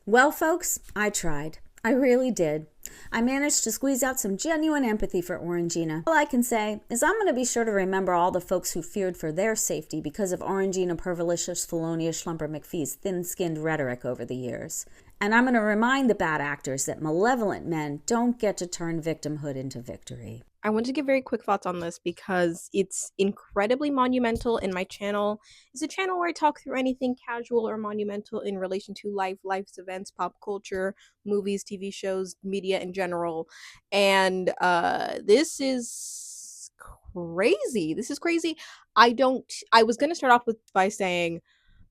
Well, folks, I tried. I really did. I managed to squeeze out some genuine empathy for Orangina. All I can say is I'm going to be sure to remember all the folks who feared for their safety because of Orangina Pervilicious Felonious Schlumper McPhee's thin-skinned rhetoric over the years. And I'm going to remind the bad actors that malevolent men don't get to turn victimhood into victory. I want to give very quick thoughts on this because it's incredibly monumental, and my channel is a channel where I talk through anything casual or monumental in relation to life's events, pop culture, movies, TV shows, media in general. And this is crazy. This is crazy. I was going to start off with by saying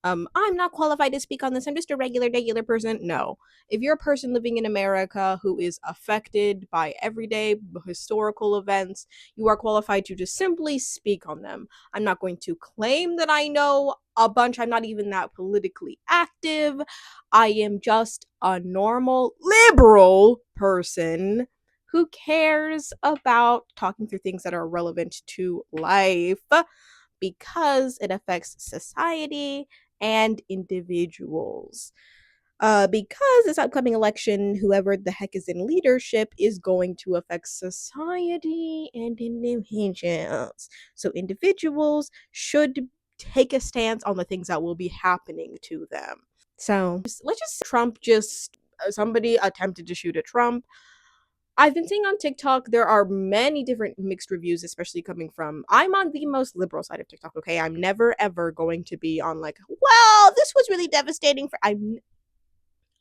I'm not qualified to speak on this. I'm just a regular person. No. If you're a person living in America who is affected by everyday historical events, you are qualified to just simply speak on them. I'm not going to claim that I know a bunch. I'm not even that politically active. I am just a normal liberal person who cares about talking through things that are relevant to life because it affects society and individuals. Because this upcoming election, whoever the heck is in leadership is going to affect society and individuals. So individuals should take a stance on the things that will be happening to them. So let's just Trump just somebody attempted to shoot at Trump. I've been seeing on TikTok there are many different mixed reviews, especially coming from I'm on the most liberal side of TikTok, okay? I'm never ever going to be on like, well, this was really devastating for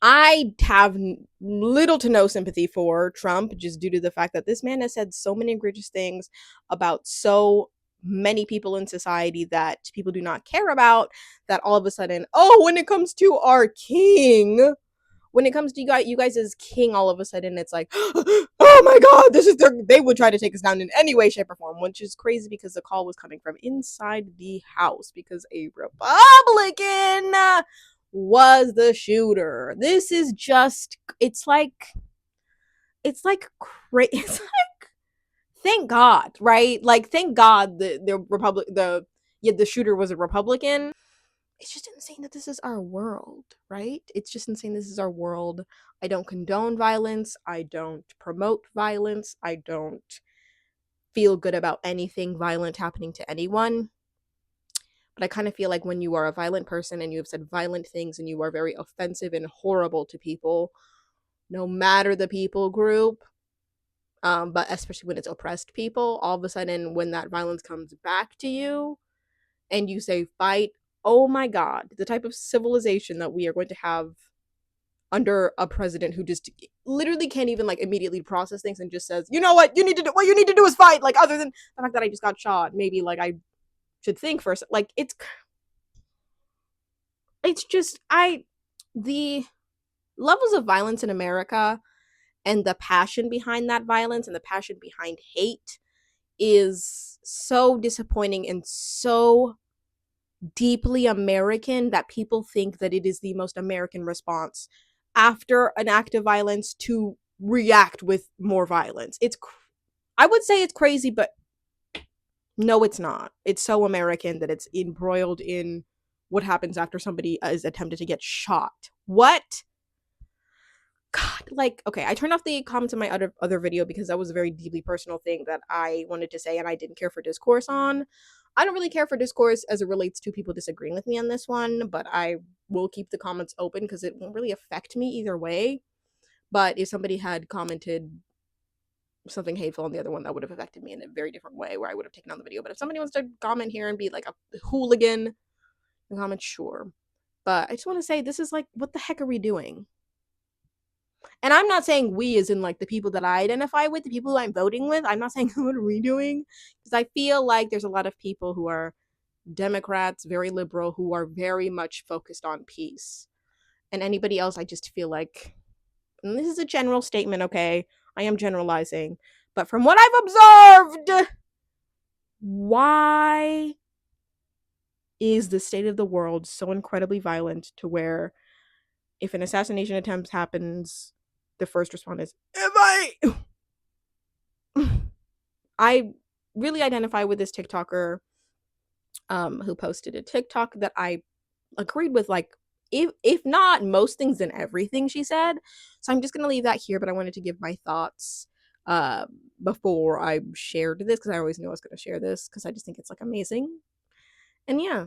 I have little to no sympathy for Trump just due to the fact that this man has said so many egregious things about so many people in society that people do not care about, that all of a sudden, oh, when it comes to our king, when it comes to you guys as king, all of a sudden it's like, oh my god, they would try to take us down in any way, shape, or form, which is crazy because the call was coming from inside the house because a Republican was the shooter. This is just it's like crazy. It's like, thank God, right? Like, thank God the shooter was a Republican. It's just insane that this is our world, right? It's just insane this is our world. I don't condone violence. I don't promote violence. I don't feel good about anything violent happening to anyone. But I kind of feel like when you are a violent person and you have said violent things and you are very offensive and horrible to people, no matter the people group, but especially when it's oppressed people, all of a sudden when that violence comes back to you and you say fight, oh my god, the type of civilization that we are going to have under a president who just literally can't even like immediately process things and just says, you know what you need to do is fight, like, other than the fact that I just got shot, maybe like I should think first. Like, it's just I the levels of violence in America and the passion behind that violence and the passion behind hate is so disappointing and so deeply American that people think that it is the most American response after an act of violence to react with more violence. I would say it's crazy, but no, it's not. It's so American that it's embroiled in what happens after somebody is attempted to get shot. What? God, like, okay, I turned off the comments in my other video because that was a very deeply personal thing that I wanted to say and I didn't care for discourse on. I don't really care for discourse as it relates to people disagreeing with me on this one, but I will keep the comments open because it won't really affect me either way. But if somebody had commented something hateful on the other one, that would have affected me in a very different way where I would have taken on the video. But if somebody wants to comment here and be like a hooligan, comment, sure. But I just want to say, this is like, what the heck are we doing? And I'm not saying we as in like the people that I identify with, the people who I'm voting with. I'm not saying what are we doing? Because I feel like there's a lot of people who are Democrats, very liberal, who are very much focused on peace. And anybody else, I just feel like, and this is a general statement, okay? I am generalizing. But from what I've observed, why is the state of the world so incredibly violent to where if an assassination attempt happens, the first response is, I really identify with this TikToker who posted a TikTok that I agreed with like if not most things, then everything she said. So I'm just gonna leave that here, but I wanted to give my thoughts uh before I shared this, because I always knew I was gonna share this because I just think it's like amazing. And yeah,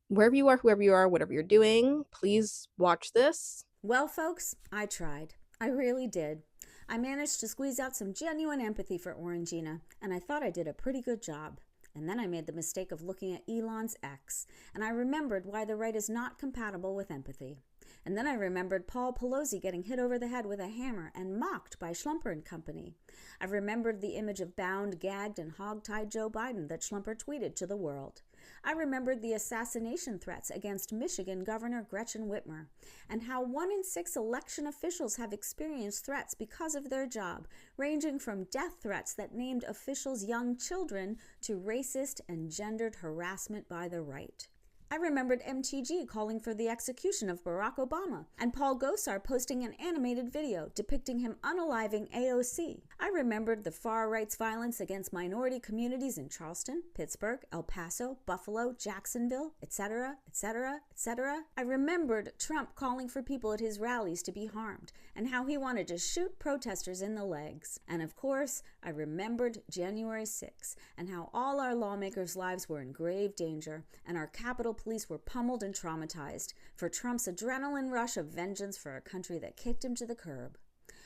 wherever you are, whoever you are, whatever you're doing, please watch this. Well, folks, I tried. I really did. I managed to squeeze out some genuine empathy for Orangina, and I thought I did a pretty good job. And then I made the mistake of looking at Elon's ex, and I remembered why the right is not compatible with empathy. And then I remembered Paul Pelosi getting hit over the head with a hammer and mocked by Schlumper and Company. I remembered the image of bound, gagged, and hog-tied Joe Biden that Schlumper tweeted to the world. I remembered the assassination threats against Michigan Governor Gretchen Whitmer, and how 1 in 6 election officials have experienced threats because of their job, ranging from death threats that named officials young children to racist and gendered harassment by the right. I remembered MTG calling for the execution of Barack Obama, and Paul Gosar posting an animated video depicting him unaliving AOC. I remembered the far-right's violence against minority communities in Charleston, Pittsburgh, El Paso, Buffalo, Jacksonville, etc., etc., etc. I remembered Trump calling for people at his rallies to be harmed, and how he wanted to shoot protesters in the legs. And of course, I remembered January 6th, and how all our lawmakers' lives were in grave danger, and our Capitol police were pummeled and traumatized for Trump's adrenaline rush of vengeance for a country that kicked him to the curb.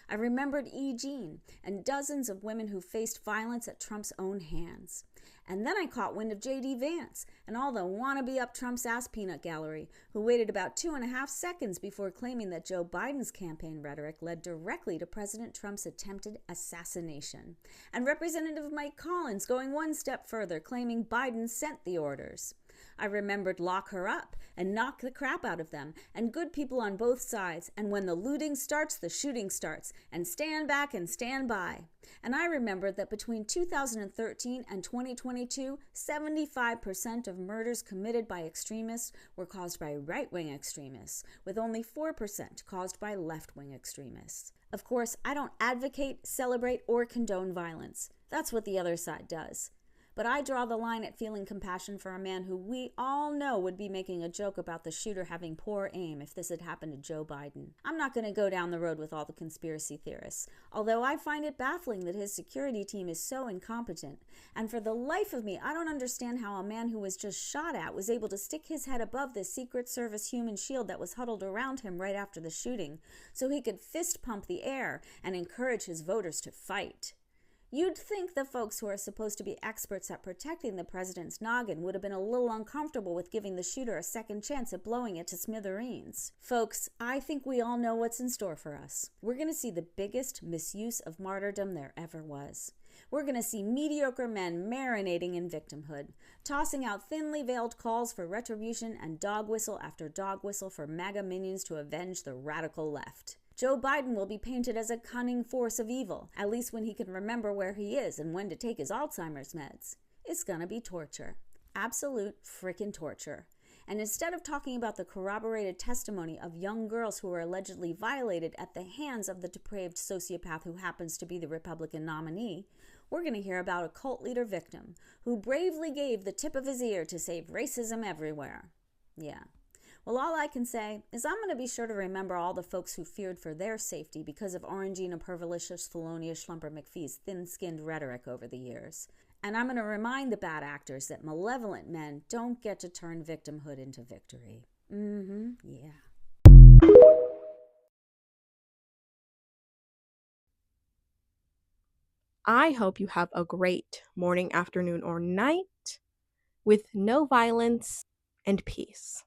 I remembered E. Jean and dozens of women who faced violence at Trump's own hands. And then I caught wind of J.D. Vance and all the wannabe up Trump's ass peanut gallery, who waited about 2.5 seconds before claiming that Joe Biden's campaign rhetoric led directly to President Trump's attempted assassination. And Representative Mike Collins going one step further, claiming Biden sent the orders. I remembered lock her up and knock the crap out of them, and good people on both sides, and when the looting starts, the shooting starts, and stand back and stand by. And I remembered that between 2013 and 2022, 75% of murders committed by extremists were caused by right-wing extremists, with only 4% caused by left-wing extremists. Of course, I don't advocate, celebrate, or condone violence. That's what the other side does. But I draw the line at feeling compassion for a man who we all know would be making a joke about the shooter having poor aim if this had happened to Joe Biden. I'm not going to go down the road with all the conspiracy theorists, although I find it baffling that his security team is so incompetent. And for the life of me, I don't understand how a man who was just shot at was able to stick his head above the Secret Service human shield that was huddled around him right after the shooting, so he could fist pump the air and encourage his voters to fight. You'd think the folks who are supposed to be experts at protecting the president's noggin would have been a little uncomfortable with giving the shooter a second chance at blowing it to smithereens. Folks, I think we all know what's in store for us. We're going to see the biggest misuse of martyrdom there ever was. We're going to see mediocre men marinating in victimhood, tossing out thinly veiled calls for retribution and dog whistle after dog whistle for MAGA minions to avenge the radical left. Joe Biden will be painted as a cunning force of evil, at least when he can remember where he is and when to take his Alzheimer's meds. It's gonna be torture. Absolute frickin' torture. And instead of talking about the corroborated testimony of young girls who were allegedly violated at the hands of the depraved sociopath who happens to be the Republican nominee, we're going to hear about a cult leader victim who bravely gave the tip of his ear to save racism everywhere. Yeah. Well, all I can say is I'm going to be sure to remember all the folks who feared for their safety because of Orangina Pervilicious Thelonious Schlumper McPhee's thin-skinned rhetoric over the years. And I'm going to remind the bad actors that malevolent men don't get to turn victimhood into victory. Yeah. I hope you have a great morning, afternoon, or night with no violence and peace.